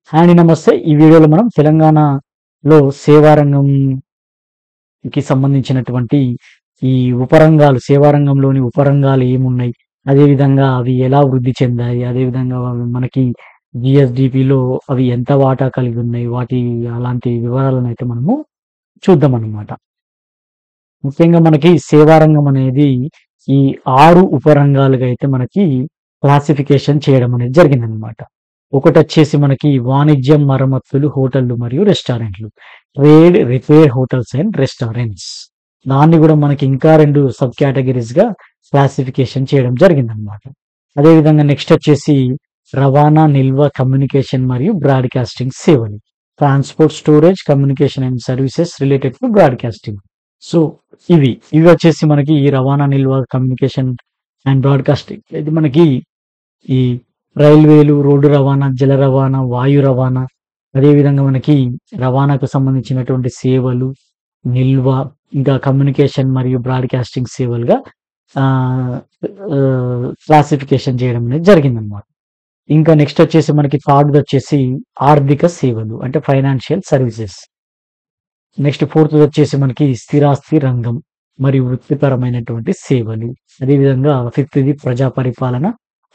అండి నమస్తే. ఈ వీడియోలో మనం తెలంగాణలో సేవా రంగంకి సంబంధించినటువంటి ఈ ఉపరంగాలు, సేవా రంగంలోని ఉపరంగాలు ఏమున్నాయి? అదేవిధంగా అవి ఎలా వృద్ధి చెందాయి? అదేవిధంగా అవి మనకి జీఎస్‌డిపిలో అవి ఎంత వాటా కలిగి ఉన్నాయి? వాటి అలాంటి వివరాలనైతే మనము చూద్దామన్నమాట. ముఖ్యంగా మనకి సేవా రంగం అనేది ఈ 6 ఉపరంగాలుగా అయితే మనకి క్లాసిఫికేషన్ చేయడం అనేది జరిగిందనమాట. ఒకటొచ్చేసి మనకి వాణిజ్యం, మరమ్మతులు, హోటళ్లు మరియు రెస్టారెంట్లు. Trade, repair hotels and restaurants. దాన్ని గూడా మనకి ఇంకా 2 సబ్ కేటగరీస్‌గా క్లాసిఫికేషన్ చేయడం జరిగిందనమాట. అదేవిధంగా నెక్స్ట్ వచ్చేసి రవాణా, నిల్వ, కమ్యూనికేషన్ మరియు బ్రాడ్‌కాస్టింగ్ సేవలు. Transport, storage, communication and services related to broadcasting. So, ఇవి వచ్చేసి మనకి ఈ రవాణా, నిల్వ, కమ్యూనికేషన్ అండ్ బ్రాడ్‌కాస్టింగ్. ఇది మనకి ఈ రైల్వేలు, రోడ్డు రవాణా, జల రవాణా, వాయు రవాణా, అదేవిధంగా మనకి రవాణాకు సంబంధించినటువంటి సేవలు, నిల్వ, ఇంకా కమ్యూనికేషన్ మరియు బ్రాడ్‌కాస్టింగ్ సేవలుగా ఆహ్, క్లాసిఫికేషన్ చేయడం అనేది జరిగిందనమాట. ఇంకా నెక్స్ట్ వచ్చేసి మనకి థర్డ్‌దొచ్చేసి ఆర్థిక సేవలు అంటే ఫైనాన్షియల్ సర్వీసెస్. నెక్స్ట్ ఫోర్త్‌దొచ్చేసి మనకి స్థిరాస్తి రంగం మరియు వృత్తిపరమైనటువంటి సేవలు. అదేవిధంగా ఫిఫ్త్‌ది ప్రజా పరిపాలన.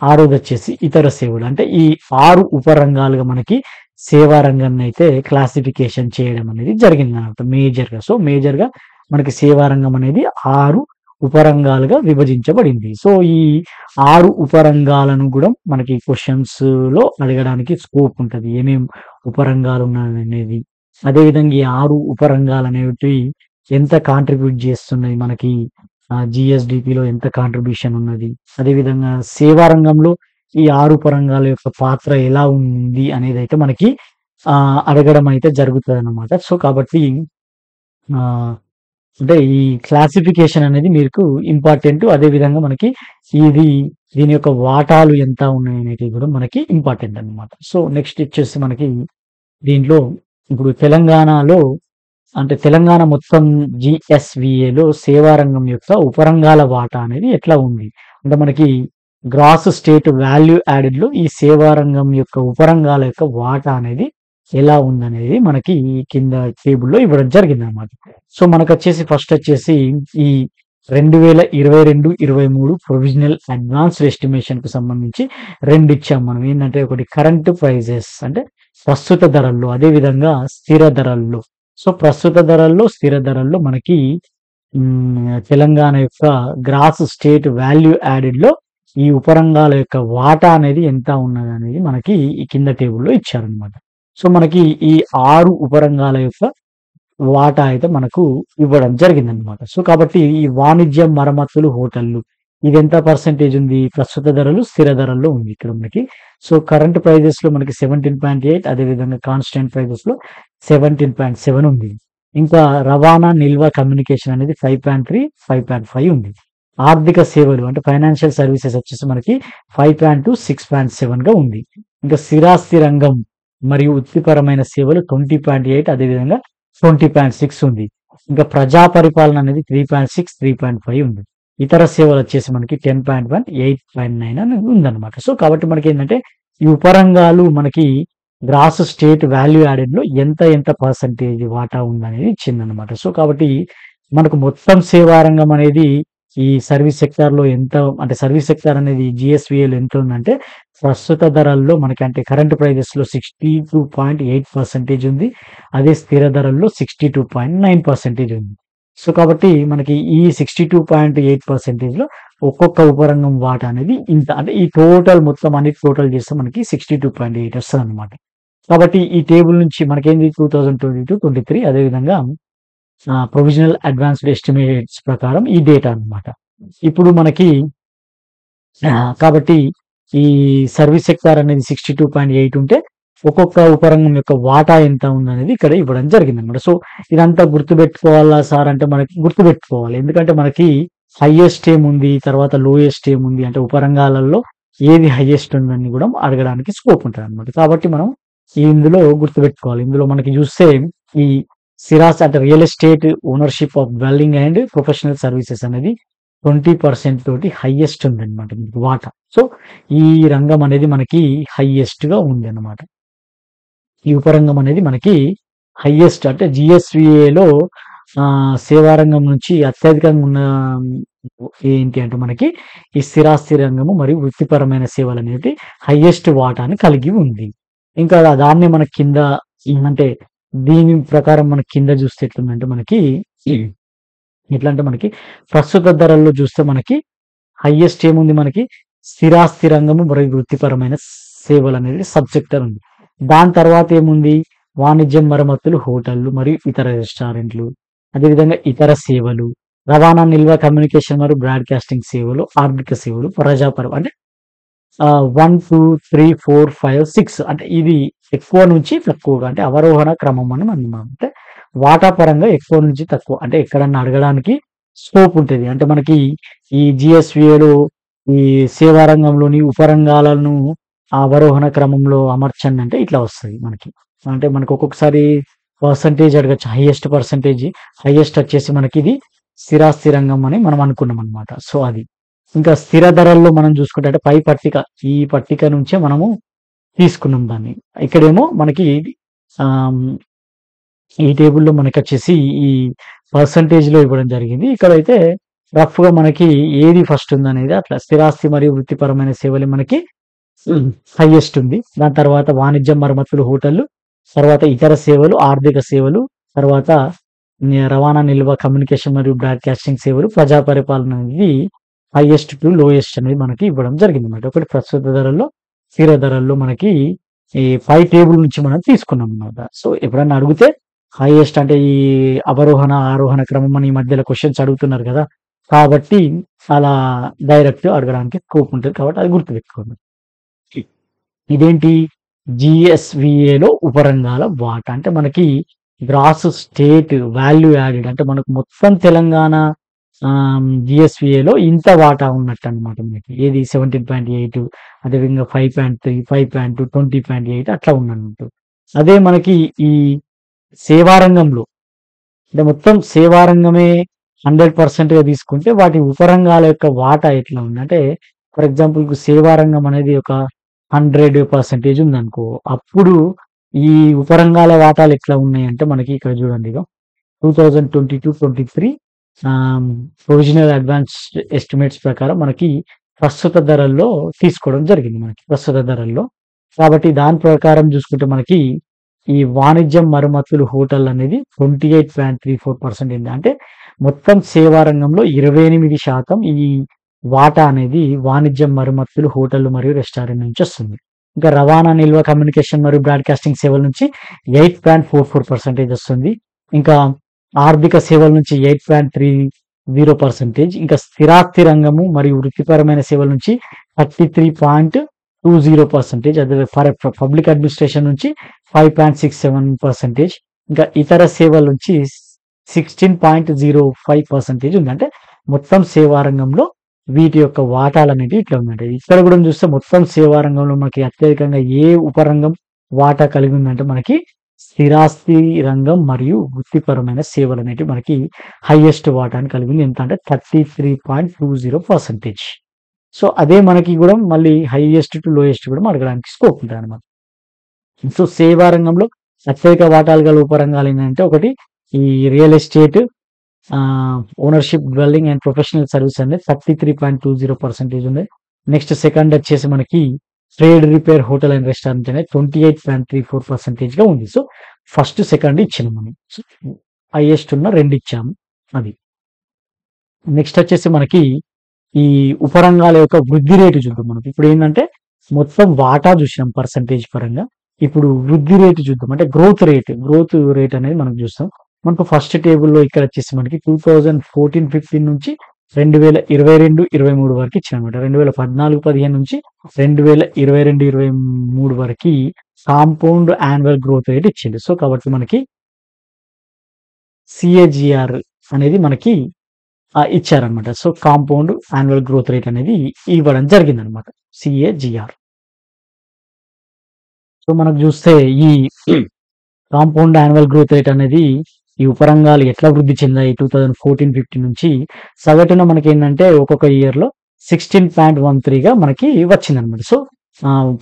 ఆరోదొచ్చేసి ఇతర సేవలు. అంటే ఈ 6 ఉపరంగాలుగా మనకి సేవా రంగాన్నయితే క్లాసిఫికేషన్ చేయడం అనేది జరిగిందనమాట మేజర్‌గా. సో, మేజర్‌గా మనకి సేవా రంగం అనేది 6 ఉపరంగాలుగా విభజించబడింది. సో, ఈ 6 ఉపరంగాలను గూడా మనకి క్వెషన్స్‌లో అడగడానికి స్కోప్ ఉంటది. ఏమేం ఉపరంగాలున్నాయనేది. అదేవిధంగా ఈ 6 ఉపరంగాలనేటివి ఎంత కాంట్రిబ్యూట్ జేస్తున్నాయి మనకి జీఎస్‌డిపిలో ఎంత కాంట్రిబ్యూషన్ ఉన్నది. అదేవిధంగా సేవా రంగంలో ఈ 6 ఉపరంగాల యొక్క పాత్ర ఎలా ఉంది అనేదైతే మనకి అడగడం అయితే జరుగుతదనమాట. సో, కాబట్టి ఆహ్, అంటే ఈ క్లాసిఫికేషన్ అనేది మీకు ఇంపార్టెంట్. అదేవిధంగా మనకి ఇది దీని యొక్క వాటాలు ఎంత ఉన్నాయనేటివి గూడా మనకి ఇంపార్టెంట్ అన్నమాట. సో, నెక్స్ట్ వచ్చేసి మనకి దీంట్లో ఇప్పుడు తెలంగాణలో అంటే తెలంగాణ మొత్తం జీఎస్‌విఏలో సేవా రంగం యొక్క ఉపరంగాల వాటా అనేది ఎట్లా ఉంది? అంటే మనకి గ్రాస్ స్టేట్ వాల్యూ యాడెడ్‌లో ఈ సేవా రంగం యొక్క ఉపరంగాల యొక్క వాటా అనేది ఎలా ఉందనేది మనకి కింద టేబుల్‌లో ఇవ్వడం జరిగిందనమాట. సో, మనకొచ్చేసి ఫస్ట్ వచ్చేసి ఈ 2022, 23 ప్రొవిజనల్ అడ్వాన్స్డ్ ఎస్టిమేషన్‌కి సంబంధించి 2 ఇచ్చాం మనం. ఏందంటే ఒకటి కరెంట్ ప్రైజెస్ అంటే ప్రస్తుత ధరల్లో, అదేవిధంగా స్థిర ధరల్లో. సో, ప్రస్తుత ధరల్లో, స్థిర ధరల్లో మనకి తెలంగాణ యొక్క గ్రాస్ స్టేట్ వాల్యూ యాడెడ్‌లో ఈ ఉపరంగాల యొక్క వాటా అనేది ఎంత ఉన్నదనేది మనకి ఈ కింద టేబుల్‌లో ఇచ్చారనమాట. సో, మనకి ఈ 6 ఉపరంగాల యొక్క వాటా అయితే మనకు ఇవ్వడం జరిగిందనమాట. సో, కాబట్టి ఈ వాణిజ్యం, మరమ్మతులు, హోటళ్లు ఇదెంత పర్సెంటేజ్ ఉంది? ప్రస్తుత ధరలు, స్థిర ధరల్లో ఉంది ఇక్కడ మనకి. సో, కరెంట్ ప్రైజెస్‌లో మనకి 17.8 అదేవిధంగా కాన్స్టాంట్ ప్రైజెస్‌లో 17.7 ఉంది. ఇంకా రవాణా, నిల్వ, కమ్యూనికేషన్ అనేది 5.3, 5.5 ఉంది. ఆర్థిక సేవలు అంటే ఫైనాన్షియల్ సర్వీసెస్ వచ్చేసి మనకి 5.2, 6.7గా ఉంది. ఇంకా స్థిరాస్తి రంగం మరియు వృత్తిపరమైన సేవలు 20.8 అదేవిధంగా 20.6 ఉంది. ఇంకా ప్రజా పరిపాలన అనేది 3.6, 3.5 ఉంది. ఇతర సేవలొచ్చేసి మనకి 10.1, 8.9 అని ఉందన్నమాట. సో, కాబట్టి మనకేంటంటే ఈ ఉపరంగాలు మనకి గ్రాస్ స్టేట్ వాల్యూ యాడెడ్‌లో ఎంత పర్సెంటేజ్ వాటా ఉందనేది ఇచ్చిందన్నమాట. సో, కాబట్టి మనకు మొత్తం సేవా రంగం అనేది ఈ సర్వీస్ సెక్టార్‌లో ఎంత అంటే సర్వీస్ సెక్టార్ అనేది జీఎస్‌విఏలో ఎంత ఉందంటే ప్రస్తుత ధరల్లో మనకి అంటే కరెంట్ ప్రైజెస్‌లో 62.8% ఉంది. అదే స్థిర ధరల్లో 62.9% ఉంది. సో, కాబట్టి మనకి ఈ 62.8%లో ఒక్కొక్క ఉపరంగం వాటా అనేది ఇంత. అంటే ఈ టోటల్ మొత్తం అన్నిటి టోటల్ చేస్తే మనకి 62.8 వస్తదనమాట. కాబట్టి ఈ టేబుల్ నుంచి మనకేంది 2022, 23 అదేవిధంగా ప్రొవిజనల్ అడ్వాన్స్డ్ ఎస్టిమేట్స్ ప్రకారం ఈ డేటా అన్నమాట. ఇప్పుడు మనకి కాబట్టి ఈ సర్వీస్ సెక్టార్ అనేది 62.8 ఉంటే ఒక్కొక్క ఉపరంగం యొక్క వాటా ఎంత ఉందనేది ఇక్కడ ఇవ్వడం జరిగిందన్నమాట. సో, ఇదంతా గుర్తుపెట్టుకోవాలా సార్ అంటే మనకి గుర్తుపెట్టుకోవాలి. ఎందుకంటే మనకి హైయెస్ట్ ఏముంది, తర్వాత లోయెస్ట్ ఏముంది అంటే ఉపరంగాలలో ఏది హైయెస్ట్ ఉందని గూడా అడగడానికి స్కోప్ ఉంటదన్నమాట. కాబట్టి మనం ఇందులో గుర్తుపెట్టుకోవాలి. ఇందులో మనకి చూస్తే ఈ సిరాస్ అంటే real estate ownership of dwelling and professional services అనేది 20% తోటి హైయెస్ట్ ఉందన్నమాట మనకి వాటా. సో, ఈ రంగం అనేది మనకి హైయెస్ట్‌గా ఉందన్నమాట. ఈ ఉపరంగం అనేది మనకి హైయెస్ట్ అంటే జిఎస్విఏలో సేవారంగం నుంచి అత్యధికంగా ఉన్న ఏంటి అంటే మనకి ఈ స్థిరాస్తి రంగము మరియు వృత్తిపరమైన సేవలు అనేవి హైయెస్ట్ వాటాని కలిగి ఉంది. ఇంకా దాన్నే మన కింద అంటే దీని ప్రకారం మన కింద చూస్తే ఎట్లుందంటే మనకి ఎట్లా అంటే మనకి ప్రస్తుత ధరల్లో చూస్తే మనకి హైయెస్ట్ ఏముంది మనకి స్థిరాస్తి రంగము మరియు వృత్తిపరమైన సేవలు అనేది సబ్ సెక్టర్ ఉంది. దాని తర్వాత ఏముంది వాణిజ్యం, మరమ్మతులు, హోటళ్లు మరియు ఇతర రెస్టారెంట్లు, అదేవిధంగా ఇతర సేవలు, రవాణా, నిల్వ, కమ్యూనికేషన్ మరియు బ్రాడ్కాస్టింగ్ సేవలు, ఆర్థిక సేవలు, ప్రజాపరం అంటే 1, 2, 3, 4, 5, 6 అంటే ఇది ఎక్కువ నుంచి తక్కువగా అంటే అవరోహణ క్రమం అని మనం అంటే వాటా పరంగా ఎక్కువ నుంచి తక్కువ అంటే ఎక్కడన్నా అడగడానికి స్కోప్ ఉంటది. అంటే మనకి ఈ జిఎస్విఏలో ఈ సేవా రంగంలోని ఉపరంగాలను అవరోహణ క్రమంలో అమర్చండి అంటే ఇట్లా వస్తది మనకి. అంటే మనకు ఒక్కొక్కసారి పర్సెంటేజ్ అడగొచ్చు. హైయెస్ట్ వచ్చేసి మనకి ఇది స్థిరాస్తి రంగం అని మనం అనుకున్నాం అన్నమాట. సో అది. ఇంకా స్థిర ధరల్లో మనం చూసుకుంటే అంటే పై పట్టిక ఈ పట్టిక నుంచే మనము తీసుకున్నాం దాన్ని. ఇక్కడేమో మనకి ఆహ్, ఈ టేబుల్‌లో మనకొచ్చేసి ఈ పర్సెంటేజ్‌లో ఇవ్వడం జరిగింది. ఇక్కడైతే రఫ్‌గా మనకి ఏది ఫస్ట్ ఉందనేది అట్లా స్థిరాస్తి మరియు వృత్తిపరమైన సేవలే మనకి హైయెస్ట్ ఉంది. దాని తర్వాత వాణిజ్యం, మరమ్మతులు, హోటళ్లు, తర్వాత ఇతర సేవలు, ఆర్థిక సేవలు, తర్వాత రవాణా, నిల్వ, కమ్యూనికేషన్ మరియు బ్రాడ్కాస్టింగ్ సేవలు, ప్రజా పరిపాలన అనేది హైయెస్ట్ టు లోయెస్ట్ అనేది మనకి ఇవ్వడం జరిగిందన్నమాట. ఒకటి ప్రస్తుత ధరల్లో, స్థిర ధరల్లో మనకి ఈ పై టేబుల్ నుంచి మనం తీసుకున్నాం అన్నమాట. సో ఎప్పుడన్నా అడిగితే హైయెస్ట్ అంటే ఈ అవరోహణ, ఆరోహణ క్రమం అని ఈ మధ్యలో క్వెషన్స్ అడుగుతున్నారు కదా! కాబట్టి అలా డైరెక్ట్ అడగడానికి స్కోప్ ఉంటది. కాబట్టి అది గుర్తుపెట్టుకోండి. ఇదేంటి జిఎస్విఏలో ఉపరంగాల వాటా అంటే మనకి గ్రాస్ స్టేట్ వాల్యూ యాడెడ్ అంటే మనకు మొత్తం తెలంగాణ జిఎస్విఏలో ఇంత వాటా ఉన్నట్టు అనమాట మనకి. ఏది 17.8 అదేవిధంగా 5.3, 5.2, 20.8 అట్లా ఉన్నట్టు. అదే మనకి ఈ సేవారంగంలో అంటే మొత్తం సేవారంగమే 100%గా తీసుకుంటే వాటి ఉపరంగాల యొక్క వాటా ఎట్లా ఉంది అంటే ఫర్ ఎగ్జాంపుల్ సేవారంగం అనేది ఒక 100% ఉందనుకో. అప్పుడు ఈ ఉపరంగాల వాటాలు ఎట్లా ఉన్నాయంటే మనకి ఇక్కడ చూడండి ఇగో 2022-23 ప్రొవిజనల్ అడ్వాన్స్డ్ ఎస్టిమేట్స్ ప్రకారం మనకి ప్రస్తుత ధరల్లో తీసుకోవడం జరిగింది మనకి ప్రస్తుత ధరల్లో. కాబట్టి దాని ప్రకారం చూసుకుంటే మనకి ఈ వాణిజ్యం, మరమ్మతులు, హోటల్ అనేది 28.34% ఉంది. అంటే మొత్తం సేవా రంగంలో 28% ఈ వాటా అనేది వాణిజ్యం, మరమ్మతులు, హోటళ్లు మరియు రెస్టారెంట్ నుంచి వస్తుంది. ఇంకా రవాణా, నిల్వ, కమ్యూనికేషన్ మరియు బ్రాడ్కాస్టింగ్ సేవల నుంచి 8.44% వస్తుంది. ఇంకా ఆర్థిక సేవల నుంచి 8.30%. ఇంకా స్థిరాస్తి రంగము మరియు వృత్తిపరమైన సేవల నుంచి 33.20%. అదే పబ్లిక్ అడ్మినిస్ట్రేషన్ నుంచి 5.67%. ఇంకా ఇతర సేవల నుంచి 16.05% ఉంది. అంటే మొత్తం సేవా రంగంలో వీటి యొక్క వాటాలు అనేవి ఇట్లా ఉన్నాయి. ఇక్కడ కూడా చూస్తే మొత్తం సేవా రంగంలో మనకి అత్యధికంగా ఏ ఉపరంగం వాటా కలిగి ఉందంటే మనకి స్థిరాస్తి రంగం మరియు వృత్తిపరమైన సేవలు అనేవి మనకి హైయెస్ట్ వాటాని కలిగి ఉంది. ఎంత అంటే 33.20%. సో అదే మనకి కూడా మళ్ళీ హైయెస్ట్ టు లోయెస్ట్ కూడా అడగడానికి స్కోప్ ఉంటుంది అనమాట. సో సేవా రంగంలో అత్యధిక వాటాలు గల ఉపరంగాలు ఏంటంటే ఒకటి ఈ real estate, ownership, dwelling and professional service అనేది 33.20% ఉంది. నెక్స్ట్ సెకండ్ వచ్చేసి మనకి trade, repair, hotel and restaurant అనేది 28.34% గా ఉంది. సో ఫస్ట్ సెకండ్ ఇచ్చినాం మనం. సో హైయెస్ట్ ఉన్న 2 ఇచ్చాము అది. నెక్స్ట్ వచ్చేసి మనకి ఈ ఉపరంగాల యొక్క వృద్ధి రేటు చూద్దాం మనం. ఇప్పుడు ఏంటంటే మొత్తం వాటా చూసినాం పర్సంటేజ్ పరంగా. ఇప్పుడు వృద్ధి రేటు చూద్దాం అంటే గ్రోత్ రేట్ అనేది మనం చూస్తాం. మనకు ఫస్ట్ టేబుల్‌లో ఇక్కడ వచ్చేసి మనకి 2014-15 నుంచి 2022-23 వరకు ఇచ్చారన్నమాట. 2014-15 నుంచి 2022-23 వరకి కాంపౌండ్ యాన్యువల్ గ్రోత్ రేట్ ఇచ్చిండు. సో కాబట్టి మనకి సిఏజీఆర్ అనేది మనకి ఇచ్చారన్నమాట. So compound annual growth rate అనేది ఇవ్వడం జరిగిందన్నమాట. సిఏజీఆర్. సో మనకు చూస్తే ఈ కాంపౌండ్ యాన్యువల్ గ్రోత్ రేట్ అనేది ఈ ఉపరంగాలు ఎట్లా వృద్ధి చెందాయి 2014-15 నుంచి సగటున మనకి ఏంటంటే ఒక్కొక్క ఇయర్ లో 16.13గా మనకి వచ్చిందనమాట. సో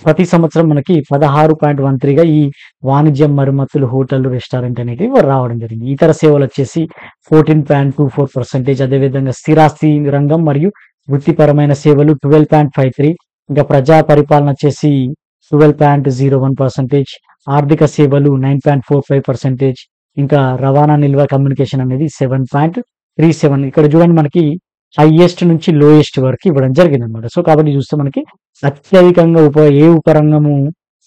ప్రతి సంవత్సరం మనకి 16.13గా ఈ వాణిజ్యం, మరమ్మతులు, హోటళ్లు, రెస్టారెంట్ అనేటివి రావడం జరిగింది. ఇతర సేవలొచ్చేసి 14.24%. అదేవిధంగా స్థిరాస్తి రంగం మరియు వృత్తిపరమైన సేవలు 12.53. ఇంకా ప్రజా పరిపాలన వచ్చేసి 12.01%. ఆర్థిక సేవలు 9.45%. ఇంకా రవాణా, నిల్వ, కమ్యూనికేషన్ అనేది 7.37. ఇక్కడ చూడండి మనకి హైయెస్ట్ నుంచి లోయెస్ట్ వరకు ఇవ్వడం జరిగిందనమాట. సో కాబట్టి చూస్తే మనకి అత్యధికంగా ఏ ఉపరంగము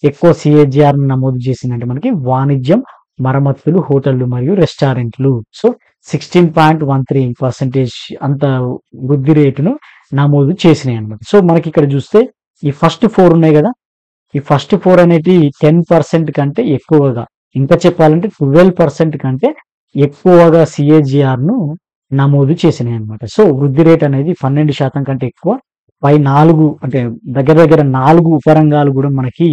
ఎక్కువ సిఏజిఆర్ నమోదు చేసిందంటే మనకి వాణిజ్యం, మరమ్మతులు, హోటళ్లు మరియు రెస్టారెంట్లు. సో 16.13% అంత వృద్ధి రేటును నమోదు చేసినాయి అనమాట. సో మనకి ఇక్కడ చూస్తే ఈ ఫస్ట్ 4 ఉన్నాయి కదా, ఈ ఫస్ట్ 4 అనేటి 10% కంటే ఎక్కువగా, ఇంకా చెప్పాలంటే 12% కంటే ఎక్కువగా సిఏజిఆర్ ను నమోదు చేసినాయి అనమాట. సో వృద్ధి రేట్ అనేది 12% కంటే ఎక్కువ. పై 4 అంటే దగ్గర దగ్గర 4 ఉపరంగాలు కూడా మనకి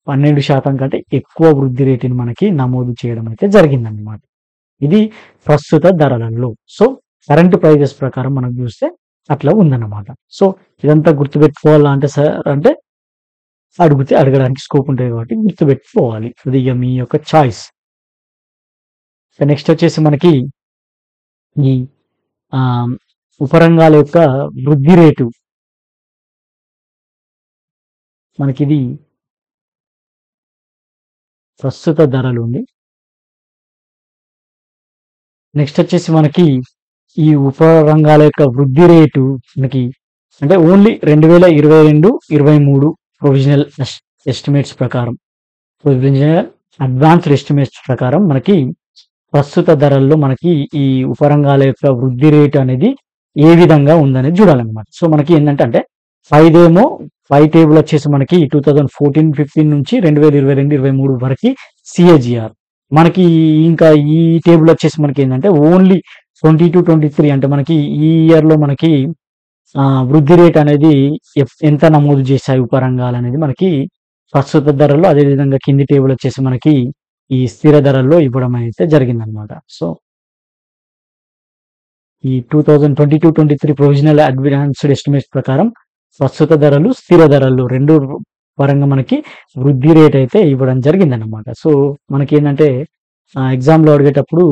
12% కంటే ఎక్కువ వృద్ధి రేటుని మనకి నమోదు చేయడం అయితే జరిగిందన్నమాట. ఇది ప్రస్తుత ధరలలో. సో కరెంట్ ప్రైజెస్ ప్రకారం మనం చూస్తే అట్లా ఉందన్నమాట. సో ఇదంతా గుర్తుపెట్టుకోవాలా అంటే సార్ అంటే అడిగితే అడగడానికి స్కోప్ ఉంటుంది కాబట్టి గుర్తుపెట్టుకోవాలి. అది ఇక మీ యొక్క చాయిస్. నెక్స్ట్ వచ్చేసి మనకి ఈ ఉపరంగాల యొక్క వృద్ధి రేటు మనకిది ప్రస్తుత ధరలు ఉంది. నెక్స్ట్ వచ్చేసి మనకి ఈ ఉపరంగాల యొక్క వృద్ధి రేటు మనకి అంటే ఓన్లీ 2022-23 ప్రొవిజనల్ ఎస్టిమేట్స్ ప్రకారం, ప్రొవిజనల్ అడ్వాన్స్డ్ ఎస్టిమేట్స్ ప్రకారం మనకి ప్రస్తుత ధరల్లో మనకి ఈ ఉపరంగాల యొక్క వృద్ధి రేటు అనేది ఏ విధంగా ఉందనేది చూడాలన్నమాట. సో మనకి ఏంటంటే పై టేబుల్ వచ్చేసి మనకి 2014-15 నుంచి 2022-23 వరకు సిఏజిఆర్. మనకి ఇంకా ఈ టేబుల్ వచ్చేసి మనకి ఏంటంటే ఓన్లీ 22-23 అంటే మనకి ఈ ఇయర్ లో మనకి వృద్ధి రేట్ అనేది ఎంత నమోదు చేశాయి ఉపరంగాలు అనేది మనకి ప్రస్తుత ధరల్లో, అదేవిధంగా కింది టేబుల్ వచ్చేసి మనకి ఈ స్థిర ధరల్లో ఇవ్వడం అయితే జరిగిందనమాట. సో ఈ 2022-23 ప్రొవిజనల్ అడ్వాన్స్డ్ ఎస్టిమేట్స్ ప్రకారం ప్రస్తుత ధరలు, స్థిర ధరలు రెండు పరంగా మనకి వృద్ధి రేట్ అయితే ఇవ్వడం జరిగిందనమాట. సో మనకి ఏంటంటే ఎగ్జామ్ లో అడిగేటప్పుడు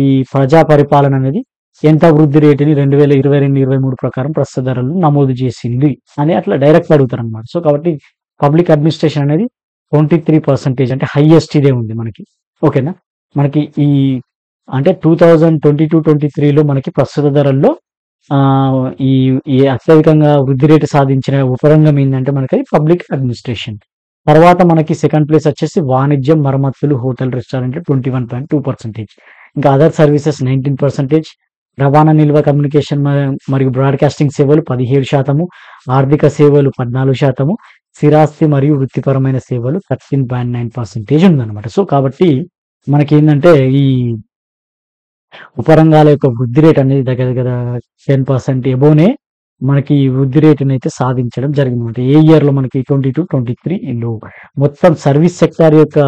ఈ ప్రజా పరిపాలన అనేది ఎంత వృద్ధి రేటుని 2022-23 ప్రకారం ప్రస్తుత ధరలు నమోదు చేసింది అని అట్లా డైరెక్ట్ అడుగుతారు అనమాట. సో కాబట్టి పబ్లిక్ అడ్మినిస్ట్రేషన్ అనేది 23% అంటే హైయెస్ట్ ఇదే ఉంది మనకి. ఓకేనా, మనకి ఈ అంటే 2022-23లో మనకి ప్రస్తుత ధరల్లో ఈ అత్యధికంగా వృద్ధి రేటు సాధించిన ఉపరంగం ఏంటంటే మనకి పబ్లిక్ అడ్మినిస్ట్రేషన్. తర్వాత మనకి సెకండ్ ప్లేస్ వచ్చేసి వాణిజ్యం, మరమ్మతులు, హోటల్, రెస్టారెంట్లు 21.2%. ఇంకా అదర్ సర్వీసెస్ 19%, రవాణా, నిల్వ, కమ్యూనికేషన్ మరియు బ్రాడ్కాస్టింగ్ సేవలు 17%, ఆర్థిక సేవలు 14%, స్థిరాస్తి మరియు వృత్తిపరమైన సేవలు 13.9% ఉందన్నమాట. సో కాబట్టి మనకి ఏంటంటే ఈ ఉపరంగాల యొక్క వృద్ధి రేట్ అనేది దగ్గర దగ్గర 10% ఎబోనే మనకి వృద్ధి రేటుని అయితే సాధించడం జరిగింది. ఏ ఇయర్ లో మనకి 22-23లో మొత్తం సర్వీస్ సెక్టార్ యొక్క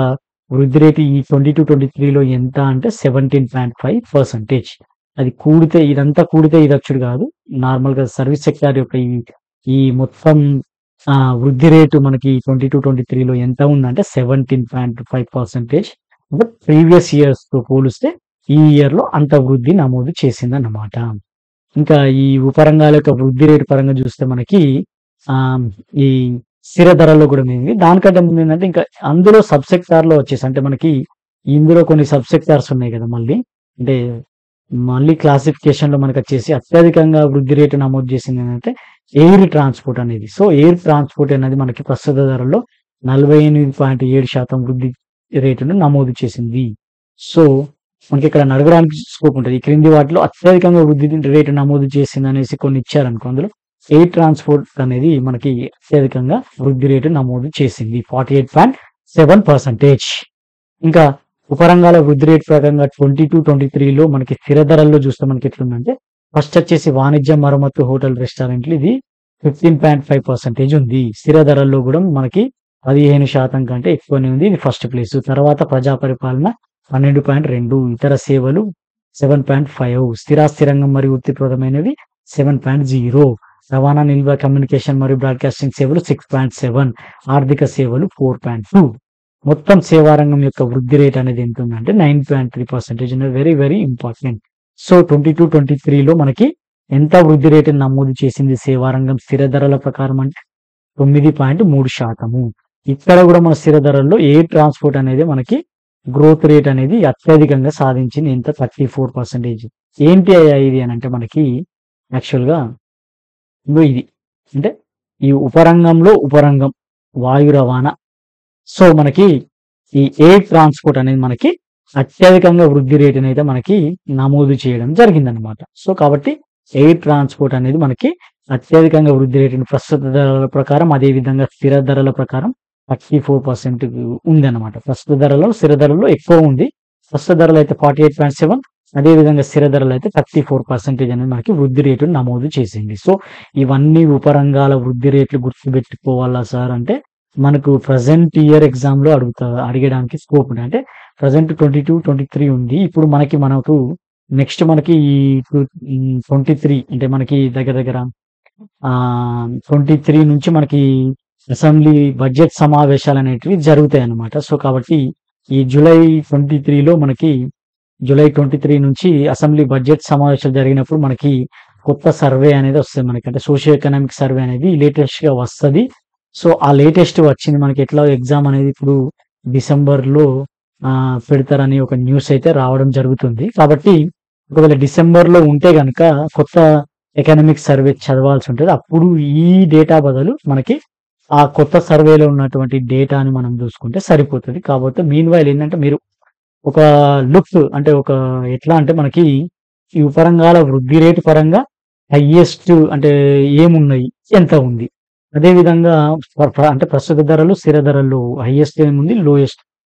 వృద్ధి రేటు ఈ 22-23లో ఎంత అంటే 17.5%. అది కూడితే ఇదంతా కూడితే ఇది వచ్చుడు కాదు, నార్మల్ గా సర్వీస్ సెక్టార్ యొక్క ఈ మొత్తం వృద్ధి రేటు మనకి 22-23లో ఎంత ఉందంటే 17.5%. బట్ ప్రీవియస్ ఇయర్స్ తో పోలిస్తే ఈ ఇయర్ లో అంత వృద్ధి నమోదు చేసిందన్నమాట. ఇంకా ఈ ఉపరంగాల యొక్క వృద్ధి రేటు పరంగా చూస్తే మనకి ఈ స్థిర ధరల్లో కూడా ఉంది. దానికంటే ముందు ఏంటంటే ఇంకా అందులో సబ్ సెక్టార్ లో వచ్చేసి అంటే మనకి ఇందులో కొన్ని సబ్ సెక్టార్స్ ఉన్నాయి కదా, మళ్ళీ క్లాసిఫికేషన్ లో మనకి వచ్చేసి అత్యధికంగా వృద్ధి రేటు నమోదు చేసింది ఏంటంటే ఎయిర్ ట్రాన్స్పోర్ట్ అనేది. సో ఎయిర్ ట్రాన్స్పోర్ట్ అనేది మనకి ప్రస్తుత ధరల్లో 48.7% వృద్ధి రేటును నమోదు చేసింది. సో మనకి ఇక్కడ నడగడానికి స్కోప్ ఉంటుంది. ఈ క్రింది వాటిలో అత్యధికంగా వృద్ధి రేటు నమోదు చేసింది అనేసి కొన్ని ఇచ్చారనుకో, అందులో ఎయిర్ ట్రాన్స్పోర్ట్ అనేది మనకి అత్యధికంగా వృద్ధి రేటు నమోదు చేసింది 48.7%. ఇంకా ఉపరంగాల వృద్ధి రేటు ప్రకారంగా 22-23లో మనకి స్థిర ధరల్లో చూస్తే మనకి ఎట్లుందంటే ఫస్ట్ వచ్చేసి వాణిజ్యం, మరమ్మతు, హోటల్, రెస్టారెంట్లు ఇది 15.5% ఉంది. స్థిర ధరల్లో కూడా మనకి 15% కంటే ఎక్కువనే ఉంది, ఇది ఫస్ట్ ప్లేస్. తర్వాత ప్రజా పరిపాలన 12.2, ఇతర సేవలు 7.5, స్థిరాస్తి రంగం మరియు వృత్తిప్రదమైనవి 7.0, రవాణా, నిల్వ, కమ్యూనికేషన్ మరియు బ్రాడ్కాస్టింగ్ సేవలు 6.7, ఆర్థిక సేవలు 4.2. మొత్తం సేవా రంగం యొక్క వృద్ధి రేట్ అనేది ఎంత ఉందంటే 9.3%. Very very important. సో 22-23లో మనకి ఎంత వృద్ధి రేటును నమోదు చేసింది సేవా రంగం స్థిర ధరల ప్రకారం అంటే 9.3%. ఇక్కడ కూడా మన స్థిర ధరల్లో ఎయిర్ ట్రాన్స్పోర్ట్ అనేది మనకి గ్రోత్ రేట్ అనేది అత్యధికంగా సాధించింది. ఎంత 34%. ఏంటి అయ్యా ఇది అని అంటే మనకి యాక్చువల్గా ఇది అంటే ఈ ఉపరంగంలో ఉపరంగం వాయు రవాణా. సో మనకి ఈ ఎయిర్ ట్రాన్స్పోర్ట్ అనేది మనకి అత్యధికంగా వృద్ధి రేటుని అయితే మనకి నమోదు చేయడం జరిగిందనమాట. సో కాబట్టి ఎయిర్ ట్రాన్స్పోర్ట్ అనేది మనకి అత్యధికంగా వృద్ధి రేటుని ప్రస్తుత ధరల ప్రకారం, అదేవిధంగా స్థిర ధరల ప్రకారం 34% ఉందన్నమాట. ప్రస్తుత ధరలో స్థిర ధరలో ఎక్కువ ఉంది. ప్రస్తుత ధరలు అయితే 48.7, అదేవిధంగా స్థిర ధరలు అయితే 34% అనేది మనకి వృద్ధి రేటును నమోదు చేసింది. సో ఇవన్నీ ఉపరంగాల వృద్ధి రేట్లు గుర్తుపెట్టుకోవాలా సార్ అంటే మనకు ప్రజెంట్ ఇయర్ ఎగ్జామ్ లో అడిగడానికి స్కోప్ ఉంది. అంటే ప్రజెంట్ 22-23 ఉంది. ఇప్పుడు మనకు నెక్స్ట్ మనకి ఈ 23 అంటే మనకి దగ్గర దగ్గర 23 నుంచి మనకి అసెంబ్లీ బడ్జెట్ సమావేశాలు అనేటివి జరుగుతాయి అన్నమాట. సో కాబట్టి ఈ జూలై 23లో మనకి జూలై 23 నుంచి అసెంబ్లీ బడ్జెట్ సమావేశాలు జరిగినప్పుడు మనకి కొత్త సర్వే అనేది వస్తుంది మనకి. అంటే సోషియో ఎకనామిక్ సర్వే అనేది లేటెస్ట్ గా వస్తుంది. సో ఆ లేటెస్ట్ వచ్చింది మనకి. ఎట్లా ఎగ్జామ్ అనేది ఇప్పుడు డిసెంబర్లో పెడతారని ఒక న్యూస్ అయితే రావడం జరుగుతుంది. కాబట్టి ఒకవేళ డిసెంబర్లో ఉంటే కనుక కొత్త ఎకనామిక్ సర్వే చదవాల్సి ఉంటుంది. అప్పుడు ఈ డేటా బదులు మనకి ఆ కొత్త సర్వేలో ఉన్నటువంటి డేటాని మనం చూసుకుంటే సరిపోతుంది. కాబట్టి మీన్ వైల్ ఏంటంటే మీరు ఒక లుక్ అంటే ఒక ఎట్లా అంటే మనకి ఈ ఉపరంగాల వృద్ధి రేటు పరంగా హైయెస్ట్ అంటే ఏమున్నాయి, ఎంత ఉంది, అదేవిధంగా అంటే ప్రస్తుత ధరలు స్థిర ధరల్లో హైయెస్ట్ ఏముంది,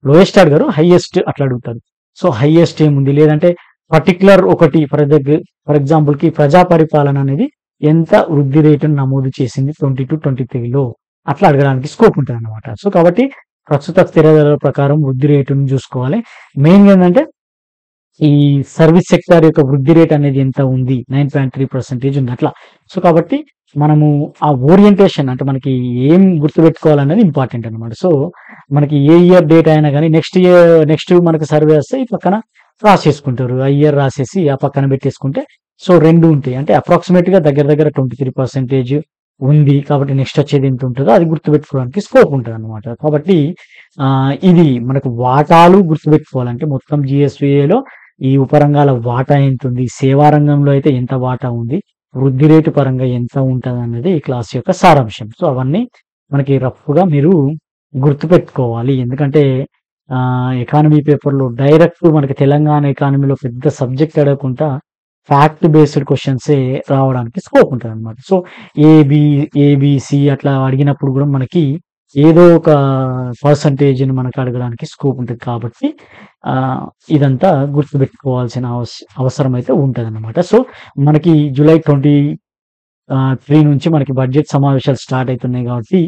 లోయెస్ట్ అడగారు, హైయెస్ట్ అట్లా అడుగుతారు. సో హైయెస్ట్ ఏముంది, లేదంటే పర్టికులర్ ఒకటి ఫర్ ఎగ్జాంపుల్ కి ప్రజా పరిపాలన అనేది ఎంత వృద్ధి రేటును నమోదు చేసింది 22-23లో అట్లా అడగడానికి స్కోప్ ఉంటుంది అనమాట. సో కాబట్టి ప్రస్తుత స్థిర ధరల ప్రకారం వృద్ధి రేటును చూసుకోవాలి. మెయిన్ ఏంటంటే ఈ సర్వీస్ సెక్టార్ యొక్క వృద్ధి రేట్ అనేది ఎంత ఉంది, 9.3% ఉంది అట్లా. సో కాబట్టి మనము ఆ ఓరియంటేషన్ అంటే మనకి ఏం గుర్తుపెట్టుకోవాలనేది ఇంపార్టెంట్ అనమాట. సో మనకి ఏ ఇయర్ డేట్ అయినా కానీ నెక్స్ట్ మనకి సర్వే వస్తే ఈ పక్కన రాసేసుకుంటారు. ఆ ఇయర్ రాసేసి ఆ పక్కన పెట్టేసుకుంటే సో రెండు ఉంటాయి. అంటే అప్రాక్సిమేట్ గా దగ్గర దగ్గర 23% ఉంది. కాబట్టి నెక్స్ట్ వచ్చేది ఎంత ఉంటుందో అది గుర్తుపెట్టుకోవడానికి స్కోప్ ఉంటుంది అనమాట. కాబట్టి ఇది మనకు వాటాలు గుర్తుపెట్టుకోవాలంటే మొత్తం GSVAలో ఈ ఉపరంగాల వాటా ఎంత ఉంది, సేవా రంగంలో అయితే ఎంత వాటా ఉంది, వృద్ధి రేటు పరంగా ఎంత ఉంటుంది అన్నది ఈ క్లాస్ యొక్క సారాంశం. సో అవన్నీ మనకి రఫ్ గా మీరు గుర్తుపెట్టుకోవాలి. ఎందుకంటే ఎకానమీ పేపర్లో డైరెక్ట్ మనకి తెలంగాణ ఎకానమీలో పెద్ద సబ్జెక్ట్ అడగకుండా ఫ్యాక్ట్ బేస్డ్ క్వశ్చన్సే రావడానికి స్కోప్ ఉంటుంది అనమాట. సో ఏబిసి అట్లా అడిగినప్పుడు కూడా మనకి ఏదో ఒక పర్సంటేజ్ని మనకు అడగడానికి స్కోప్ ఉంటుంది. కాబట్టి ఇదంతా గుర్తుపెట్టుకోవాల్సిన అవసరం అయితే ఉంటుంది అనమాట. సో మనకి జూలై 23 నుంచి మనకి బడ్జెట్ సమావేశాలు స్టార్ట్ అవుతున్నాయి. కాబట్టి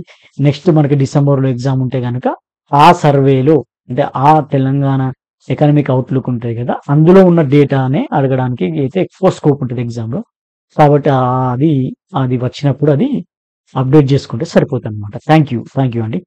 నెక్స్ట్ మనకి డిసెంబర్లో ఎగ్జామ్ ఉంటే కనుక ఆ సర్వేలో అంటే ఆ తెలంగాణ ఎకనామిక్ అవుట్లుక్ ఉంటాయి కదా, అందులో ఉన్న డేటానే అడగడానికి అయితే ఎక్కువ స్కోప్ ఉంటుంది ఎగ్జామ్లో. కాబట్టి అది వచ్చినప్పుడు అది అప్డేట్ చేసుకుంటే సరిపోతుంది అనమాట. థ్యాంక్ యూ అండి.